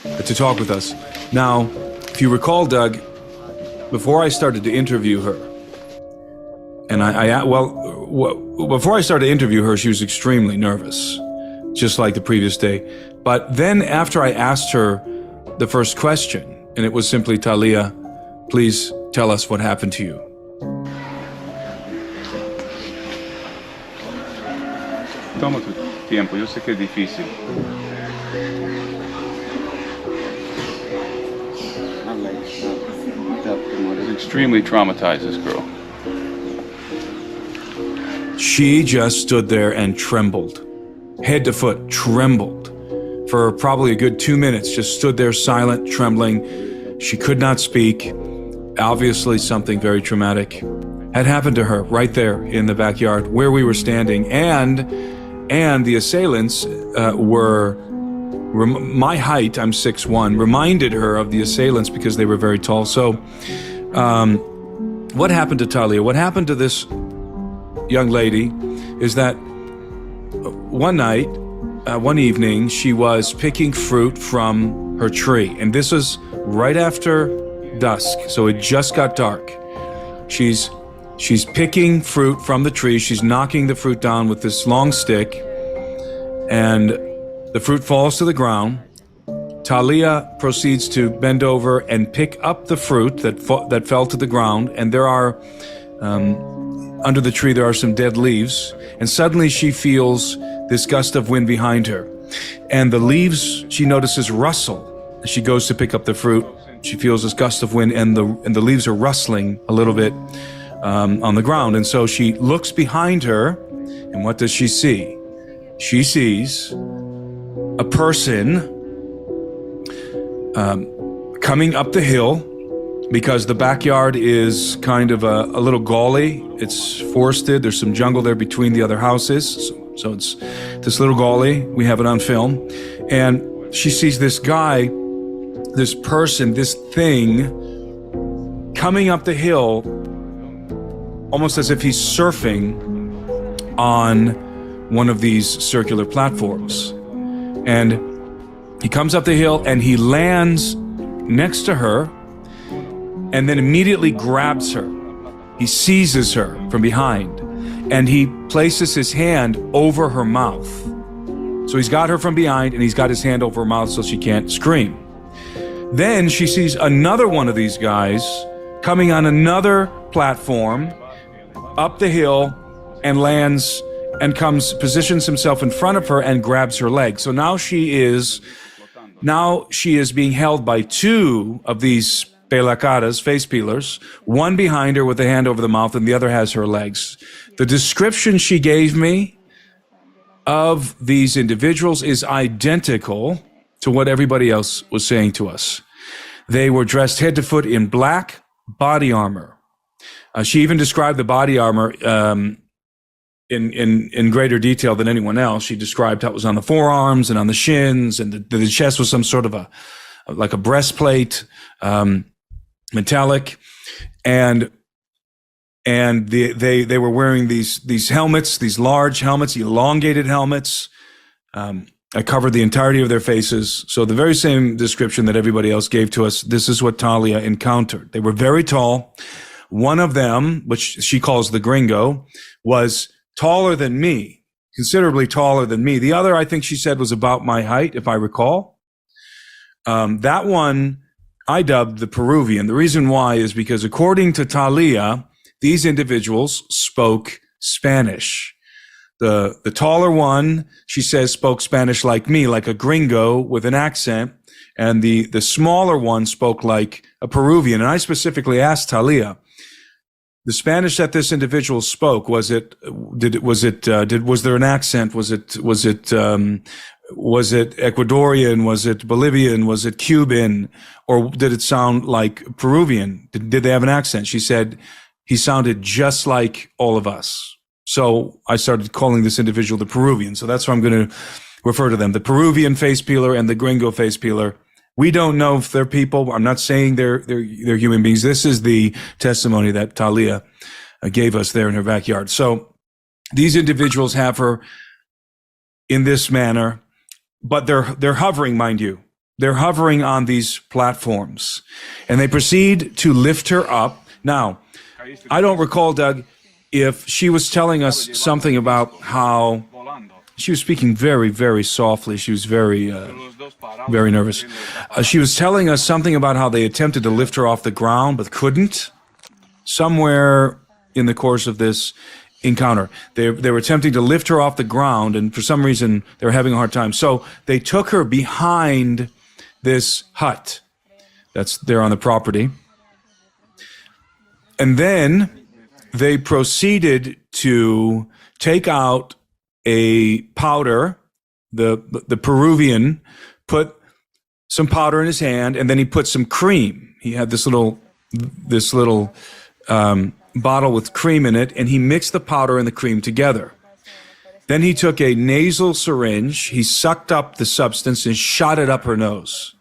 to talk with us. Now, if you recall, Doug, before I started to interview her, and before I started to interview her, she was extremely nervous, just like the previous day. But then after I asked her the first question, and it was simply, Talia, please tell us what happened to you. Toma tu tiempo, yo sé que es difícil. It's extremely traumatized, this girl. She just stood there and trembled, head to foot, trembled for probably a good 2 minutes, just stood there silent, trembling. She could not speak. Obviously something very traumatic had happened to her right there in the backyard where we were standing. And the assailants were my height, I'm 6'1", reminded her of the assailants because they were very tall. So what happened to Talia? What happened to this young lady is that one night, one evening, she was picking fruit from her tree. And this was right after dusk, so it just got dark. She's picking fruit from the tree. She's knocking the fruit down with this long stick, and the fruit falls to the ground. Talia proceeds to bend over and pick up the fruit that fell to the ground, and there are, under the tree, there are some dead leaves, and suddenly she feels this gust of wind behind her, and the leaves, she notices, rustle. As she goes to pick up the fruit, she feels this gust of wind, and the leaves are rustling a little bit on the ground. And so she looks behind her, and what does she see? She sees a person coming up the hill, because the backyard is kind of a little gully. It's forested. There's some jungle there between the other houses. So it's this little gully. We have it on film. And she sees this guy, this person, this thing coming up the hill, almost as if he's surfing on one of these circular platforms. And he comes up the hill and he lands next to her and then immediately grabs her. He seizes her from behind and he places his hand over her mouth. So he's got her from behind and he's got his hand over her mouth so she can't scream. Then she sees another one of these guys coming on another platform up the hill and lands and positions himself in front of her and grabs her leg. So now she is being held by two of these pelacaras, face peelers, one behind her with a hand over the mouth and the other has her legs. The description she gave me of these individuals is identical to what everybody else was saying to us. They were dressed head to foot in black body armor. She even described the body armor in greater detail than anyone else. She described how it was on the forearms and on the shins, and the chest was some sort of like a breastplate, metallic, and they were wearing these helmets, these large helmets, elongated helmets. I covered the entirety of their faces. So the very same description that everybody else gave to us, this is what Talia encountered. They were very tall. One of them, which she calls the gringo, was taller than me, considerably taller than me. The other, I think she said, was about my height, if I recall. That one I dubbed the Peruvian. The reason why is because according to Talia, these individuals spoke Spanish. The taller one, she says, spoke Spanish like me, like a gringo with an accent. And the smaller one spoke like a Peruvian. And I specifically asked Talia, the Spanish that this individual spoke, was there an accent? Was it Ecuadorian? Was it Bolivian? Was it Cuban? Or did it sound like Peruvian? Did they have an accent? She said he sounded just like all of us. So I started calling this individual the Peruvian. So that's how I'm going to refer to them. The Peruvian face peeler and the gringo face peeler. We don't know if they're people. I'm not saying they're human beings. This is the testimony that Talia gave us there in her backyard. So these individuals have her in this manner, but they're hovering, mind you. they're hovering on these platforms, and they proceed to lift her up. Now, I don't recall, Doug, if she was telling us something about how she was speaking very, very softly. She was very, very nervous. She was telling us something about how they attempted to lift her off the ground, but couldn't. Somewhere in the course of this encounter, they were attempting to lift her off the ground, and for some reason, they were having a hard time. So they took her behind this hut that's there on the property. And then they proceeded to take out a powder. The Peruvian put some powder in his hand, and then he put some cream. He had this little bottle with cream in it, and he mixed the powder and the cream together. Then he took a nasal syringe, he sucked up the substance and shot it up her nose.